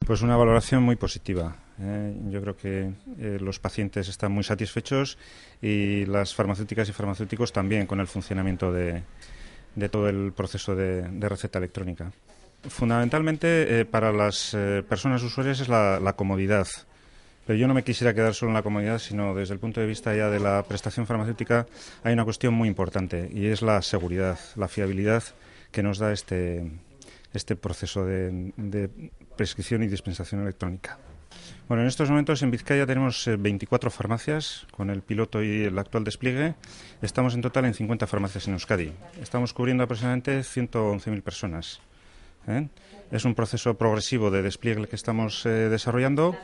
Pues una valoración muy positiva. Yo creo que los pacientes están muy satisfechos y las farmacéuticas y farmacéuticos también con el funcionamiento de todo el proceso de receta electrónica. Fundamentalmente para las personas usuarias es la comodidad. Pero yo no me quisiera quedar solo en la comodidad, sino desde el punto de vista ya de la prestación farmacéutica hay una cuestión muy importante y es la seguridad, la fiabilidad que nos da este proceso de prescripción y dispensación electrónica. Bueno, en estos momentos en Vizcaya tenemos 24 farmacias con el piloto y el actual despliegue. Estamos en total en 50 farmacias en Euskadi. Estamos cubriendo aproximadamente 111.000 personas. Es un proceso progresivo de despliegue el que estamos desarrollando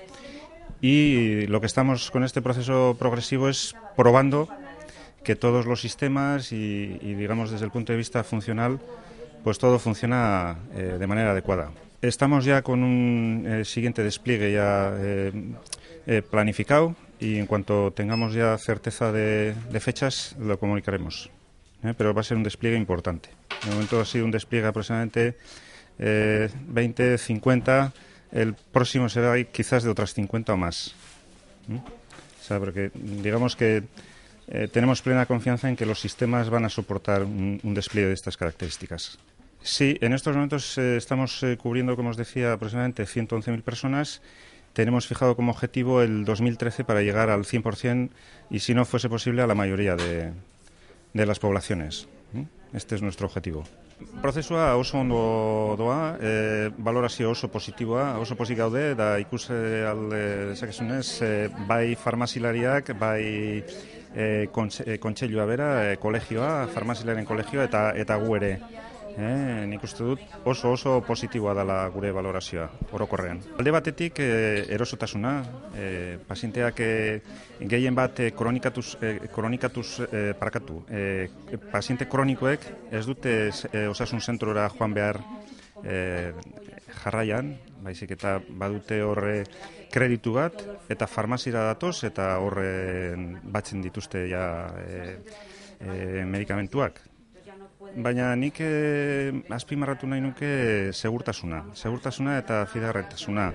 y lo que estamos con este proceso progresivo es probando que todos los sistemas y digamos desde el punto de vista funcional pues todo funciona de manera adecuada. Estamos ya con un siguiente despliegue ya planificado y en cuanto tengamos ya certeza de fechas lo comunicaremos. Pero va a ser un despliegue importante. De momento ha sido un despliegue aproximadamente 20, 50. El próximo será quizás de otras 50 o más. O sea, porque digamos que tenemos plena confianza en que los sistemas van a soportar un despliegue de estas características. Sí, en estos momentos estamos cubriendo, como os decía, aproximadamente 111.000 personas. Tenemos fijado como objetivo el 2013 para llegar al 100% y, si no fuese posible, a la mayoría de las poblaciones. Este es nuestro objetivo. Prozesua oso ondo doa, balorazio oso positiboa, oso pozik gaude, da ikus alde dezakezunez, bai farmazilariak, bai kontseilua bera, kolegioa, farmazilaren kolegioa eta gu ere. Nik uste dut oso positiboa dela gure balorazioa, orokorrean. Alde batetik erosotasuna, pazienteak gehien bat paziente kronikoek ez dute osasun zentrora joan behar jarraian, baizik eta badute horre kreditu bat, eta farmazira datoz, eta horre batzen dituzte ja medikamentuak. Baina nik azpimarratu nahi nuke segurtasuna eta fidagarritasuna.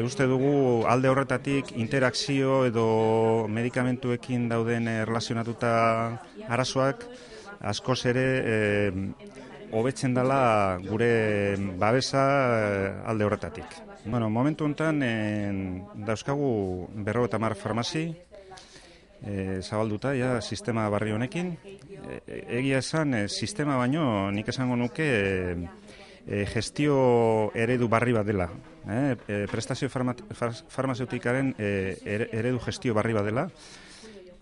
Uste dugu alde horretatik interakzio edo medikamentuekin dauden erlazionatuta arazoak askoz ere hobetzen dela gure babesa alde horretatik. Bueno, momentu honetan dauzkagu 50 farmazi zabalduta ja sistema barri honekin. Egia esan, sistema baino nik esango nuke gestio eredu barri bat dela. Prestazio farmazeutikaren eredu gestio barri bat dela.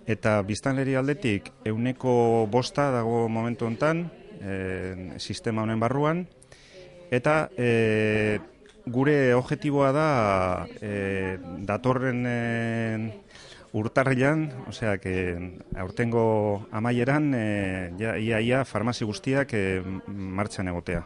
Eta biztanleri aldetik 5% dago momentu honetan sistema honen barruan. Eta gure objetiboa da datorren urtarrilan, osea, aurtengo amaieran ia farmazi guztiak martxan egotea.